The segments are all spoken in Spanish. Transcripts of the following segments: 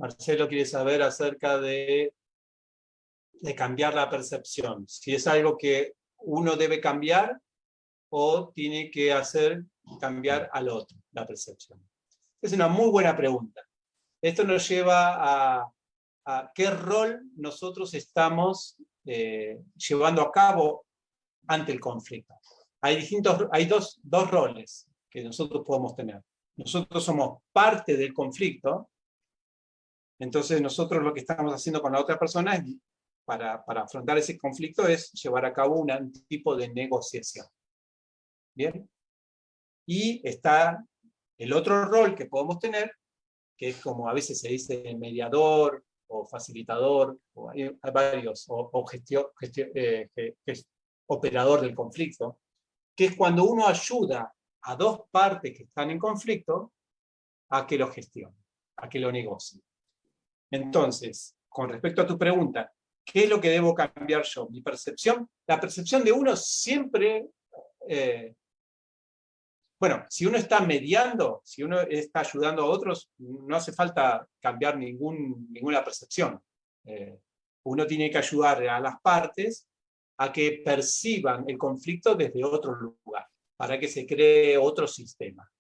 Marcelo quiere saber acerca de cambiar la percepción. Si es algo que uno debe cambiar o tiene que hacer cambiar al otro la percepción. Es una muy buena pregunta. Esto nos lleva a qué rol nosotros estamos llevando a cabo ante el conflicto. Hay dos roles que nosotros podemos tener. Nosotros somos parte del conflicto, entonces nosotros lo que estamos haciendo con la otra persona es, para afrontar ese conflicto, es llevar a cabo un tipo de negociación. ¿Bien? Y está el otro rol que podemos tener, que es como a veces se dice mediador o facilitador, o hay varios, o operador del conflicto, que es cuando uno ayuda a dos partes que están en conflicto a que lo gestionen, a que lo negocien. Entonces, con respecto a tu pregunta, ¿qué es lo que debo cambiar yo? ¿Mi percepción? La percepción de uno siempre... bueno, si uno está mediando, si uno está ayudando a otros, no hace falta cambiar ninguna percepción. Uno tiene que ayudar a las partes a que perciban el conflicto desde otro lugar, para que se cree otro sistema.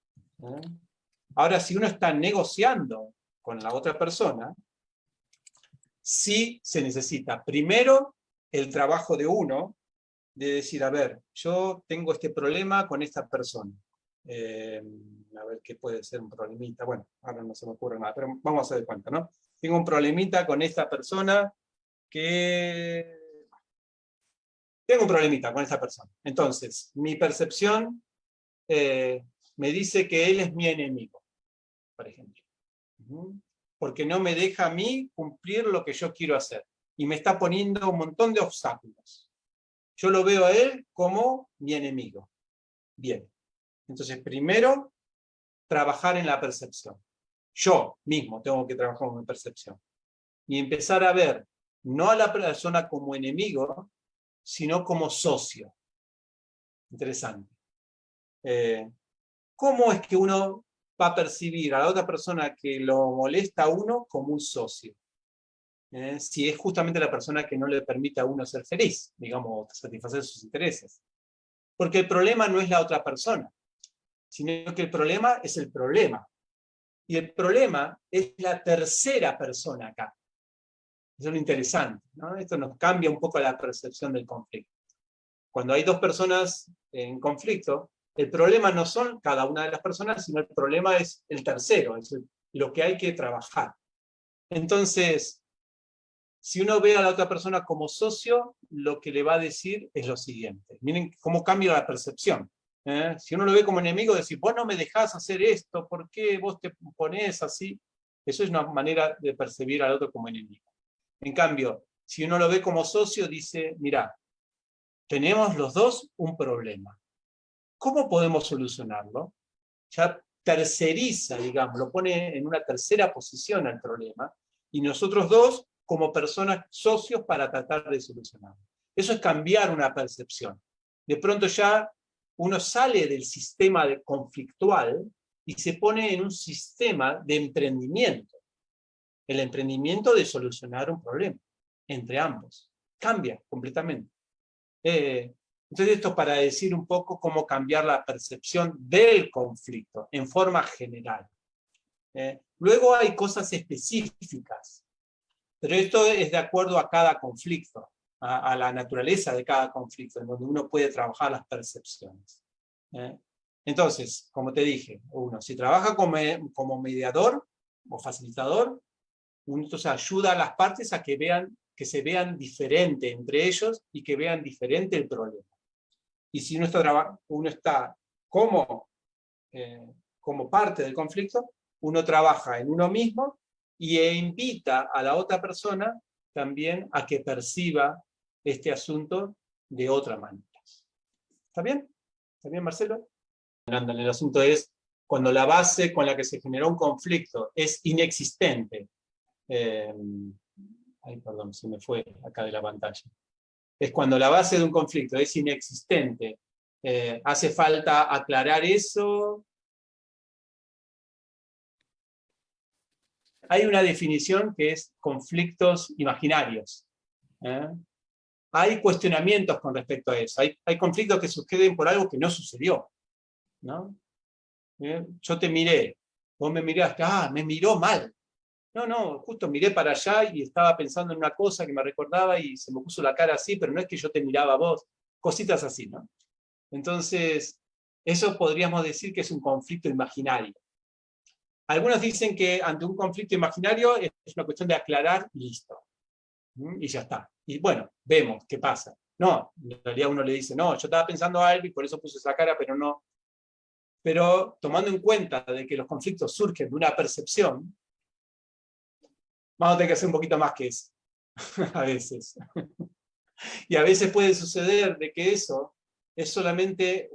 Ahora, si uno está negociando con la otra persona, sí se necesita primero el trabajo de uno, de decir, a ver, yo tengo este problema con esta persona. A ver qué puede ser un problemita. Bueno, ahora no se me ocurre nada, pero vamos a hacer de cuenta, ¿no? Tengo un problemita con esta persona que... Tengo un problemita con esta persona. Entonces, mi percepción me dice que él es mi enemigo, por ejemplo. Porque no me deja a mí cumplir lo que yo quiero hacer. Y me está poniendo un montón de obstáculos. Yo lo veo a él como mi enemigo. Bien. Entonces, primero, trabajar en la percepción. Yo mismo tengo que trabajar en mi percepción. Y empezar a ver, no a la persona como enemigo, sino como socio. Interesante. ¿Cómo es que uno va a percibir a la otra persona que lo molesta a uno como un socio? Si es justamente la persona que no le permite a uno ser feliz, digamos, satisfacer sus intereses. Porque el problema no es la otra persona, sino que el problema es el problema. Y el problema es la tercera persona acá. Eso es lo interesante, ¿no? Esto nos cambia un poco la percepción del conflicto. Cuando hay dos personas en conflicto, el problema no son cada una de las personas, sino el problema es el tercero, es lo que hay que trabajar. Entonces, si uno ve a la otra persona como socio, lo que le va a decir es lo siguiente. Miren cómo cambia la percepción. Si uno lo ve como enemigo, decir, vos no me dejás hacer esto, ¿por qué vos te ponés así? Eso es una manera de percibir al otro como enemigo. En cambio, si uno lo ve como socio, dice, mirá, tenemos los dos un problema. ¿Cómo podemos solucionarlo? Ya terceriza, digamos, lo pone en una tercera posición al problema, y nosotros dos, como personas socios, para tratar de solucionarlo. Eso es cambiar una percepción. De pronto ya uno sale del sistema conflictual y se pone en un sistema de emprendimiento. El emprendimiento de solucionar un problema entre ambos. Cambia completamente. Entonces esto para decir un poco cómo cambiar la percepción del conflicto en forma general. Luego hay cosas específicas, pero esto es de acuerdo a cada conflicto, a la naturaleza de cada conflicto, en donde uno puede trabajar las percepciones. Entonces, como te dije, uno, si trabaja como mediador o facilitador, uno entonces ayuda a las partes a que se vean diferente entre ellos y que vean diferente el problema. Y si uno está como parte del conflicto, uno trabaja en uno mismo e invita a la otra persona también a que perciba este asunto de otra manera. ¿Está bien? ¿Está bien, Marcelo? El asunto es cuando la base con la que se generó un conflicto es inexistente. Ay, perdón, se me fue acá de la pantalla. Es cuando la base de un conflicto es inexistente. ¿Hace falta aclarar eso? hay una definición que es conflictos imaginarios. Hay cuestionamientos con respecto a eso. Hay conflictos que suceden por algo que no sucedió, ¿no? Yo te miré, vos me miraste, me miró mal. No, justo miré para allá y estaba pensando en una cosa que me recordaba y se me puso la cara así, pero no es que yo te miraba a vos. Cositas así, ¿no? Entonces, eso podríamos decir que es un conflicto imaginario. Algunos dicen que ante un conflicto imaginario es una cuestión de aclarar y listo. Y ya está. Y bueno, vemos qué pasa. No, en realidad uno le dice, no, yo estaba pensando algo y por eso puse esa cara, pero no. Pero tomando en cuenta de que los conflictos surgen de una percepción, vamos a tener que hacer un poquito más que eso, a veces. Y a veces puede suceder de que eso es solamente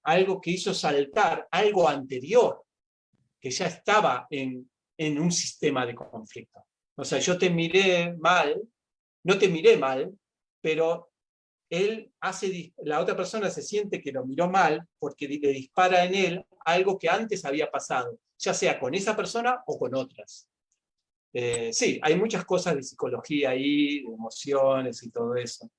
algo que hizo saltar algo anterior, que ya estaba en un sistema de conflicto. O sea, yo te miré mal, no te miré mal, pero la otra persona se siente que lo miró mal porque le dispara en él algo que antes había pasado, ya sea con esa persona o con otras. Sí, hay muchas cosas de psicología ahí, de emociones y todo eso.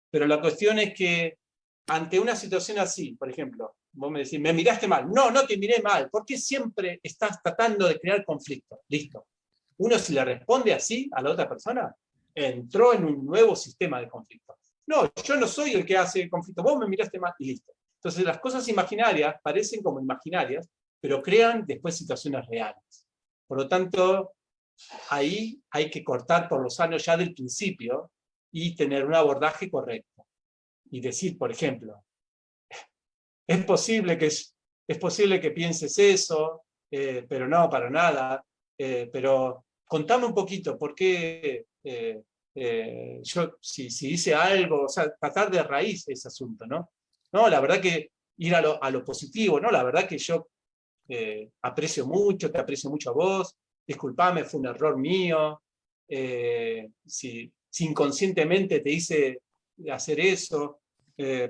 Pero la cuestión es que ante una situación así, por ejemplo, vos me decís, me miraste mal. No, no te miré mal. ¿Por qué siempre estás tratando de crear conflicto? Listo. Uno si le responde así a la otra persona, entró en un nuevo sistema de conflicto. No, yo no soy el que hace conflicto. Vos me miraste mal y listo. Entonces las cosas imaginarias parecen como imaginarias, pero crean después situaciones reales. Por lo tanto, ahí hay que cortar por los años ya del principio y tener un abordaje correcto. Y decir, por ejemplo, es posible que pienses eso, pero no, para nada. Pero contame un poquito, ¿por qué yo, si hice algo, o sea, tratar de raíz ese asunto, ¿no? No, la verdad que ir a lo positivo, ¿no? La verdad que yo aprecio mucho, te aprecio mucho a vos, disculpame, fue un error mío, si inconscientemente te hice hacer eso,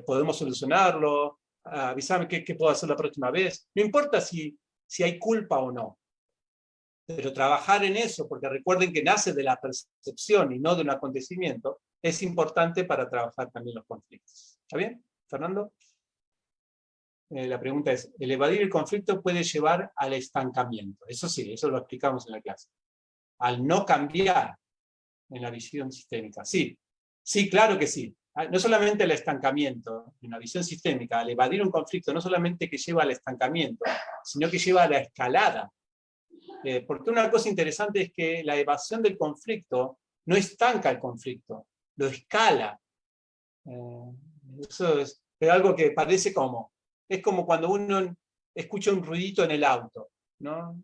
podemos solucionarlo, avísame qué puedo hacer la próxima vez. No importa si hay culpa o no, pero trabajar en eso, porque recuerden que nace de la percepción y no de un acontecimiento, es importante para trabajar también los conflictos. ¿Está bien, Fernando? La pregunta es, ¿el evadir el conflicto puede llevar al estancamiento? Eso sí, eso lo explicamos en la clase. Al no cambiar en la visión sistémica. Sí, claro que sí. No solamente el estancamiento, en la visión sistémica, al evadir un conflicto, no solamente que lleva al estancamiento, sino que lleva a la escalada. Porque una cosa interesante es que la evasión del conflicto no estanca el conflicto, lo escala. Eso es algo que parece es como cuando uno escucha un ruidito en el auto, ¿no?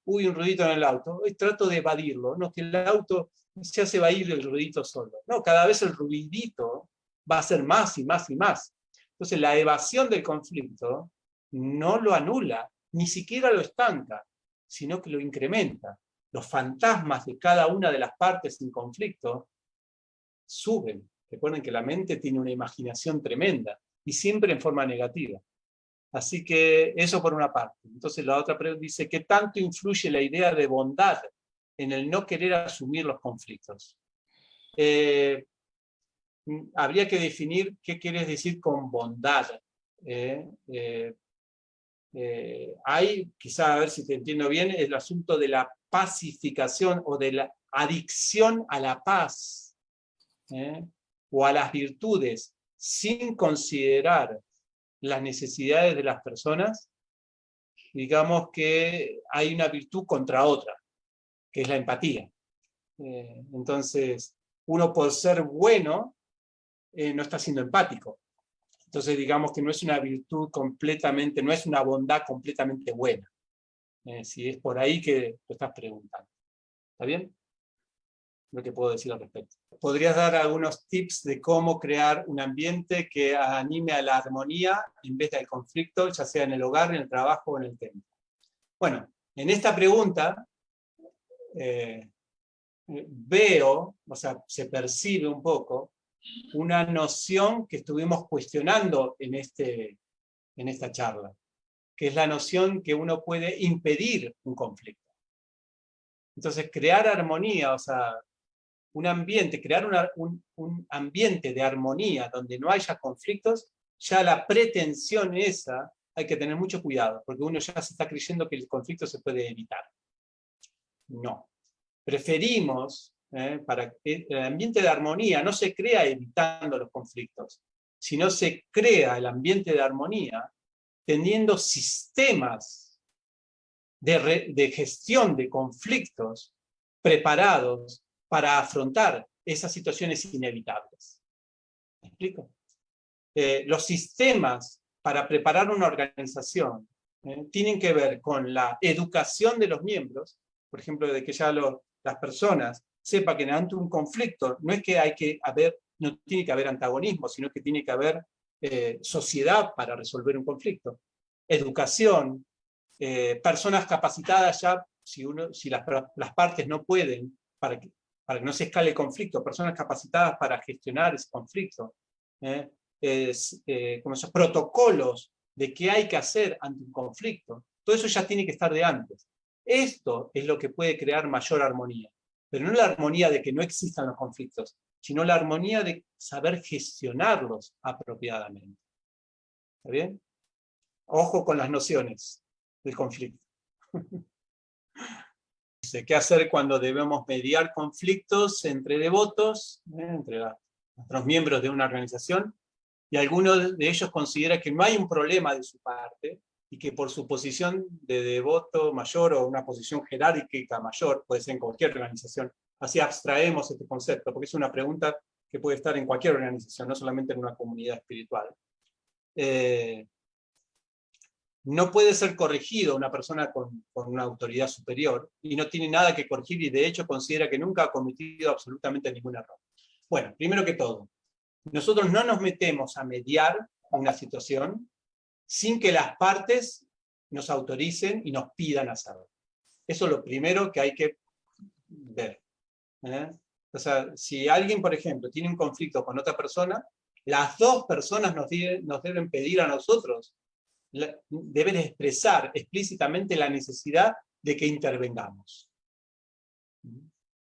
Un ruidito en el auto, hoy trato de evadirlo, no, que el auto se hace evadir el ruidito solo. No, cada vez el ruidito va a ser más y más y más. Entonces la evasión del conflicto no lo anula, ni siquiera lo estanca, sino que lo incrementa. Los fantasmas de cada una de las partes en conflicto suben. Recuerden que la mente tiene una imaginación tremenda y siempre en forma negativa. Así que eso por una parte. Entonces la otra pregunta dice, ¿qué tanto influye la idea de bondad en el no querer asumir los conflictos? Habría que definir qué quieres decir con bondad. Hay, quizá a ver si te entiendo bien, el asunto de la pacificación o de la adicción a la paz o a las virtudes sin considerar las necesidades de las personas. Digamos que hay una virtud contra otra, que es la empatía. Entonces, uno por ser bueno no está siendo empático. Entonces, digamos que no es una virtud completamente, no es una bondad completamente buena. Si es por ahí que lo estás preguntando. ¿Está bien? Lo que puedo decir al respecto. ¿Podrías dar algunos tips de cómo crear un ambiente que anime a la armonía en vez del conflicto, ya sea en el hogar, en el trabajo o en el templo? Bueno, en esta pregunta veo, o sea, se percibe un poco una noción que estuvimos cuestionando en esta charla. que es la noción que uno puede impedir un conflicto. Entonces, crear armonía, o sea, un ambiente, crear un ambiente de armonía donde no haya conflictos, ya la pretensión esa hay que tener mucho cuidado, porque uno ya se está creyendo que el conflicto se puede evitar. No. Preferimos, para que el ambiente de armonía no se crea evitando los conflictos, sino se crea el ambiente de armonía teniendo sistemas de gestión de conflictos preparados para afrontar esas situaciones inevitables. ¿Me explico? Los sistemas para preparar una organización tienen que ver con la educación de los miembros, por ejemplo, de que ya las personas sepan que ante un conflicto no es que no tiene que haber antagonismo, sino que tiene que haber sociedad para resolver un conflicto. Educación, personas capacitadas ya, si las partes no pueden, para que no se escale el conflicto, personas capacitadas para gestionar ese conflicto, protocolos de qué hay que hacer ante un conflicto, todo eso ya tiene que estar de antes. Esto es lo que puede crear mayor armonía, pero no la armonía de que no existan los conflictos, sino la armonía de saber gestionarlos apropiadamente. ¿Está bien? Ojo con las nociones del conflicto. Dice, ¿qué hacer cuando debemos mediar conflictos entre devotos, entre nuestros miembros de una organización? Y alguno de ellos considera que no hay un problema de su parte, y que por su posición de devoto mayor o una posición jerárquica mayor, puede ser en cualquier organización, así abstraemos este concepto, porque es una pregunta que puede estar en cualquier organización, no solamente en una comunidad espiritual. No puede ser corregido una persona con una autoridad superior, y no tiene nada que corregir, y de hecho considera que nunca ha cometido absolutamente ningún error. Bueno, primero que todo, nosotros no nos metemos a mediar una situación sin que las partes nos autoricen y nos pidan hacerlo. Eso es lo primero que hay que ver. O sea, si alguien, por ejemplo, tiene un conflicto con otra persona, las dos personas nos deben pedir a nosotros, deben expresar explícitamente la necesidad de que intervengamos.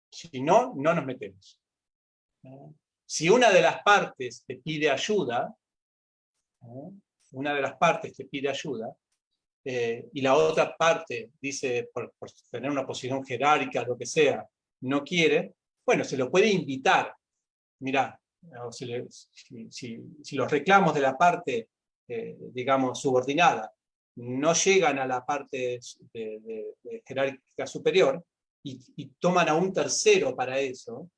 Si no, no nos metemos. Si una de las partes te pide ayuda, y la otra parte dice, por tener una posición jerárquica, lo que sea, no quiere, bueno, se lo puede invitar. Mirá, si los reclamos de la parte, digamos, subordinada, no llegan a la parte de jerárquica superior, y toman a un tercero para eso,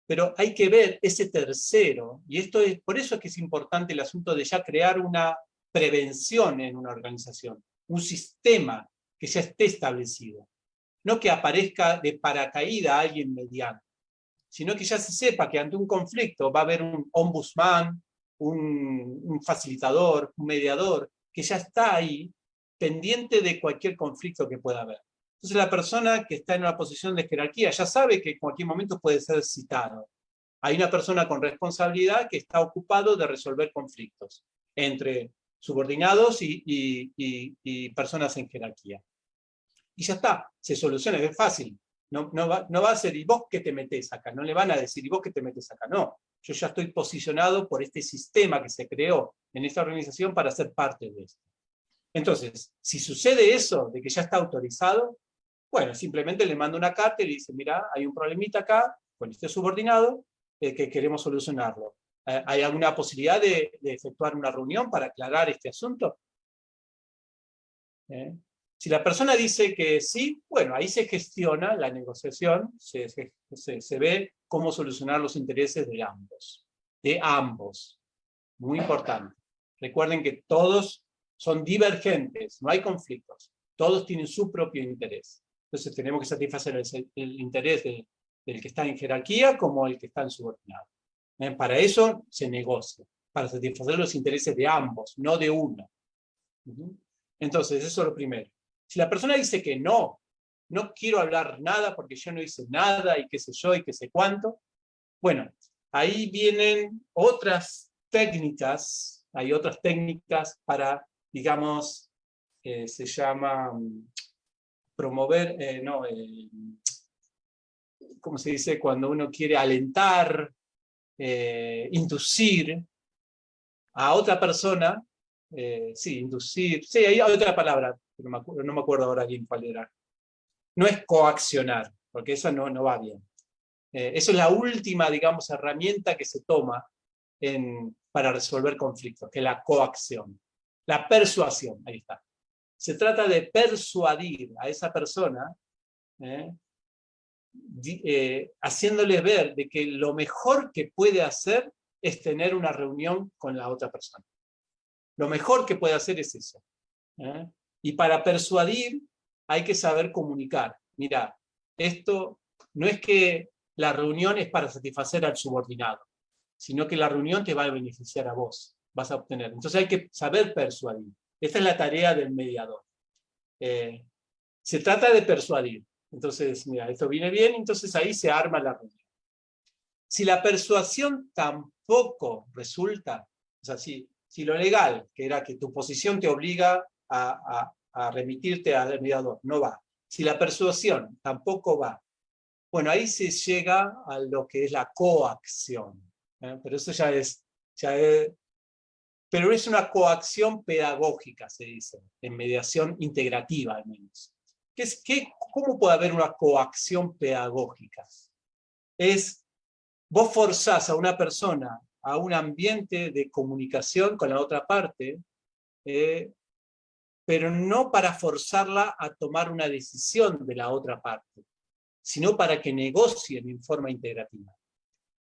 pero hay que ver ese tercero, y por eso es que es importante el asunto de ya crear una prevención en una organización, un sistema que ya esté establecido. No que aparezca de paracaídas alguien mediano, sino que ya se sepa que ante un conflicto va a haber un ombudsman, un facilitador, un mediador, que ya está ahí, pendiente de cualquier conflicto que pueda haber. Entonces la persona que está en una posición de jerarquía ya sabe que en cualquier momento puede ser citado. Hay una persona con responsabilidad que está ocupado de resolver conflictos entre subordinados y personas en jerarquía. Y ya está, se soluciona, es fácil. No va a ser, ¿y vos qué te metés acá? No le van a decir, ¿y vos qué te metés acá? No, yo ya estoy posicionado por este sistema que se creó en esta organización para ser parte de esto. Entonces, si sucede eso, de que ya está autorizado, bueno, simplemente le mando una carta y le dice, mira, hay un problemita acá con este subordinado que queremos solucionarlo. ¿Hay alguna posibilidad de efectuar una reunión para aclarar este asunto? Si la persona dice que sí, bueno, ahí se gestiona la negociación, se ve cómo solucionar los intereses de ambos. De ambos. Muy importante. Recuerden que todos son divergentes, no hay conflictos. Todos tienen su propio interés. Entonces tenemos que satisfacer el interés del que está en jerarquía como el que está en subordinado. Para eso se negocia, para satisfacer los intereses de ambos, no de uno. Entonces, eso es lo primero. Si la persona dice que no quiero hablar nada porque yo no hice nada y qué sé yo y qué sé cuánto, bueno, ahí vienen otras técnicas, hay otras técnicas para, digamos, se llama promover, ¿cómo se dice? Cuando uno quiere alentar, inducir a otra persona, sí, inducir, sí, hay otra palabra, pero no me acuerdo ahora bien cuál era. No es coaccionar, porque eso no va bien. Eso es la última, digamos, herramienta que se toma para resolver conflictos, que es la coacción. La persuasión, ahí está. Se trata de persuadir a esa persona, haciéndole ver de que lo mejor que puede hacer es tener una reunión con la otra persona. Lo mejor que puede hacer es eso. Y para persuadir hay que saber comunicar. Mira, esto no es que la reunión es para satisfacer al subordinado, sino que la reunión te va a beneficiar a vos, vas a obtener. Entonces hay que saber persuadir. Esta es la tarea del mediador. Se trata de persuadir. Entonces, mira, esto viene bien, entonces ahí se arma la reunión. Si la persuasión tampoco resulta, o sea, si lo legal, que era que tu posición te obliga a remitirte al mediador, no va. Si la persuasión tampoco va, bueno, ahí se llega a lo que es la coacción. Pero eso ya es, pero es una coacción pedagógica, se dice, en mediación integrativa al menos. ¿Cómo puede haber una coacción pedagógica? Vos forzás a una persona a un ambiente de comunicación con la otra parte, pero no para forzarla a tomar una decisión de la otra parte, sino para que negocien en forma integrativa.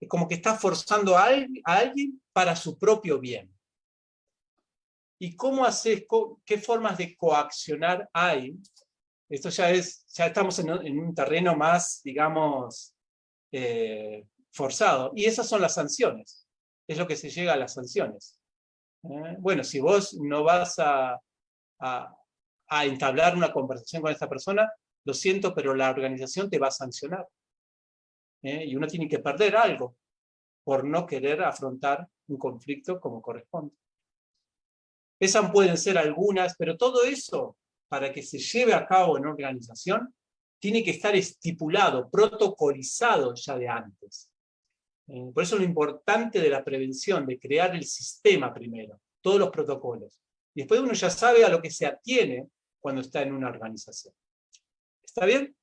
Es como que está forzando a alguien para su propio bien. ¿Y cómo haces, qué formas de coaccionar hay? Esto ya estamos en un terreno más, digamos, forzado. Y esas son las sanciones. Es lo que se llega a las sanciones. Bueno, si vos no vas a entablar una conversación con esta persona, lo siento, pero la organización te va a sancionar. Y uno tiene que perder algo por no querer afrontar un conflicto como corresponde. Esas pueden ser algunas, pero todo eso, para que se lleve a cabo en una organización, tiene que estar estipulado, protocolizado ya de antes. Por eso lo importante de la prevención, de crear el sistema primero, todos los protocolos. Y después uno ya sabe a lo que se atiene cuando está en una organización. ¿Está bien?